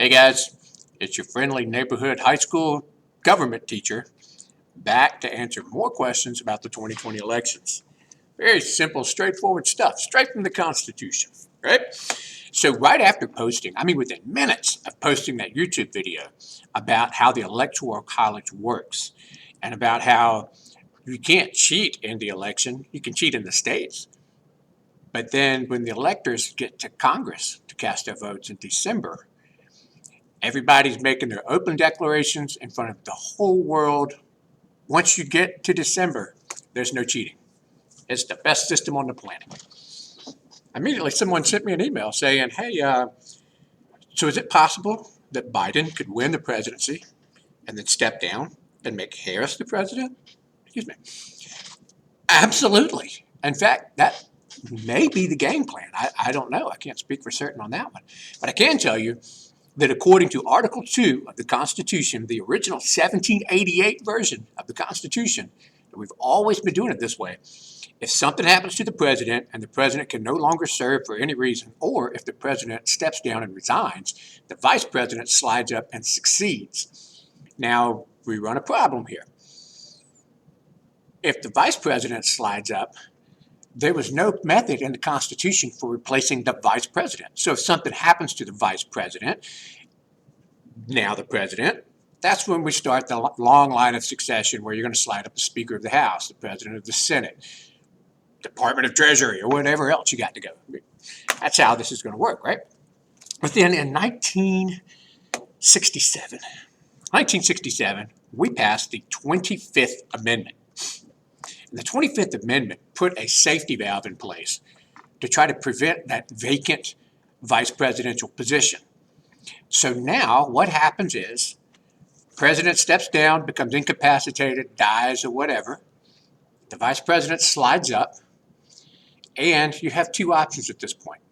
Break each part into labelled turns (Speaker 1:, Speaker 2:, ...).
Speaker 1: Hey guys, it's your friendly neighborhood high school government teacher back to answer more questions about the 2020 elections. Very simple, straightforward stuff, straight from the Constitution, right? So right after posting, within minutes of posting that YouTube video about how the Electoral College works and about how you can't cheat in the election, you can cheat in the states. But then when the electors get to Congress to cast their votes in December, everybody's making their open declarations in front of the whole world. Once you get to December, there's no cheating. It's the best system on the planet. Immediately, someone sent me an email saying, hey, so is it possible that Biden could win the presidency and then step down and make Harris the president? Excuse me. Absolutely. In fact, that may be the game plan. I don't know. I can't speak for certain on that one. But I can tell you that according to Article 2 of the Constitution, the original 1788 version of the Constitution, that we've always been doing it this way, if something happens to the president and the president can no longer serve for any reason, or if the president steps down and resigns, the vice president slides up and succeeds. Now, we run a problem here. If the vice president slides up, there was no method in the Constitution for replacing the vice president. So if something happens to the vice president, now the president, that's when we start the long line of succession where you're going to slide up the Speaker of the House, the President of the Senate, Department of Treasury, or whatever else you got to go. That's how this is going to work, right? But then in 1967, we passed the 25th Amendment. And the 25th Amendment put a safety valve in place to try to prevent that vacant vice presidential position. So now what happens is president steps down, becomes incapacitated, dies, or whatever. The vice president slides up, and you have two options at this point.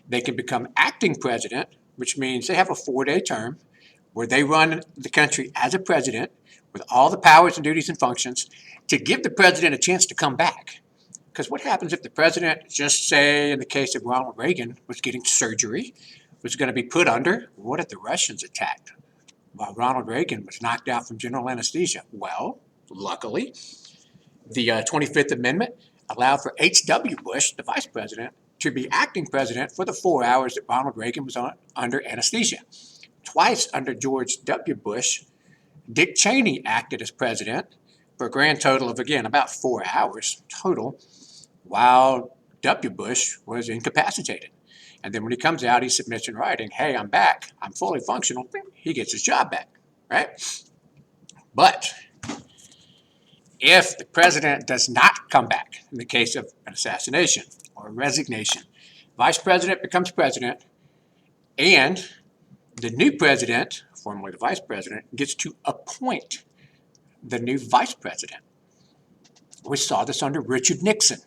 Speaker 1: They can become acting president, which means they have a 4-day term where they run the country as a president with all the powers and duties and functions to give the president a chance to come back. Because what happens if the president, just say in the case of Ronald Reagan, was getting surgery, was going to be put under? What if the Russians attacked while Ronald Reagan was knocked out from general anesthesia? Well, luckily, the 25th Amendment allowed for H.W. Bush, the vice president, to be acting president for the 4 hours that Ronald Reagan was under anesthesia. Twice under George W. Bush, Dick Cheney acted as president for a grand total of, again, about 4 hours total, while W. Bush was incapacitated. And then when he comes out, he submits in writing, hey, I'm back, I'm fully functional. He gets his job back, right? But if the president does not come back, in the case of an assassination or a resignation, vice president becomes president, and the new president, formerly the vice president, gets to appoint the new vice president. We saw this under Richard Nixon.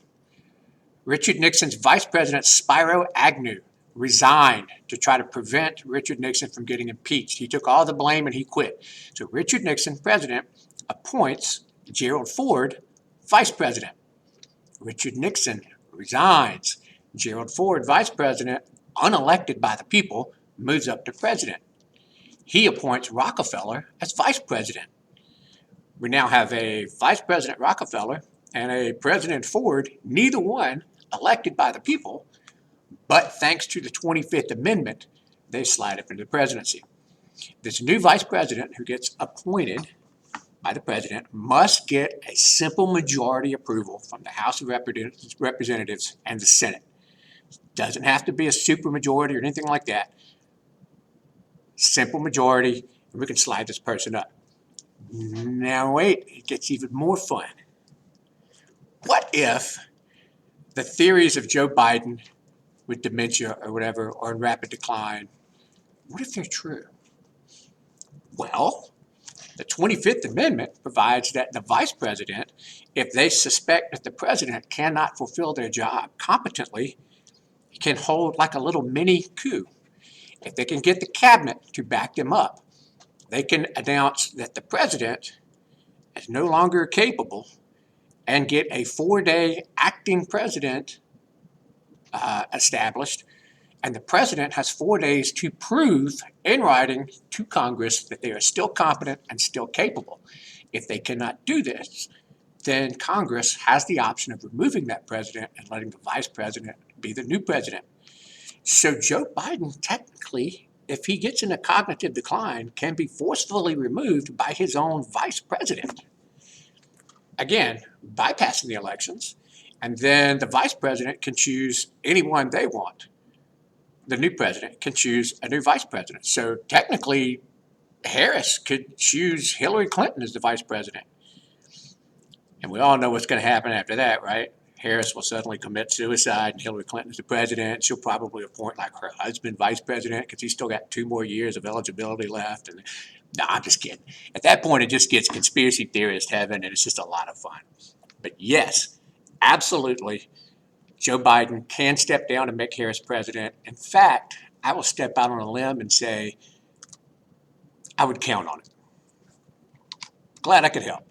Speaker 1: Richard Nixon's vice president, Spiro Agnew, resigned to try to prevent Richard Nixon from getting impeached. He took all the blame and he quit. So Richard Nixon, president, appoints Gerald Ford vice president. Richard Nixon resigns. Gerald Ford, vice president, unelected by the people, moves up to president. He appoints Rockefeller as vice president. We now have a vice president Rockefeller and a president Ford, neither one elected by the people, but thanks to the 25th Amendment, they slide up into the presidency. This new vice president who gets appointed by the president must get a simple majority approval from the House of Representatives and the Senate. Doesn't have to be a supermajority or anything like that. Simple majority, and we can slide this person up. Now wait, it gets even more fun. What if the theories of Joe Biden with dementia or whatever are in rapid decline? What if they're true? Well, the 25th Amendment provides that the vice president, if they suspect that the president cannot fulfill their job competently, can hold like a little mini coup. If they can get the cabinet to back them up, they can announce that the president is no longer capable and get a 4-day acting president established And the president has 4 days to prove in writing to Congress that they are still competent and still capable. If they cannot do this, then Congress has the option of removing that president and letting the vice president be the new president. So Joe Biden, technically, if he gets in a cognitive decline, can be forcefully removed by his own vice president. Again, bypassing the elections, and then the vice president can choose anyone they want. The new president can choose a new vice president. So technically, Harris could choose Hillary Clinton as the vice president. And we all know what's going to happen after that, right? Harris will suddenly commit suicide and Hillary Clinton is the president. She'll probably appoint like her husband vice president because he's still got 2 more years of eligibility left. And no, I'm just kidding. At that point, it just gets conspiracy theorist heaven and it's just a lot of fun. But yes, absolutely, Joe Biden can step down and make Harris president. In fact, I will step out on a limb and say I would count on it. Glad I could help.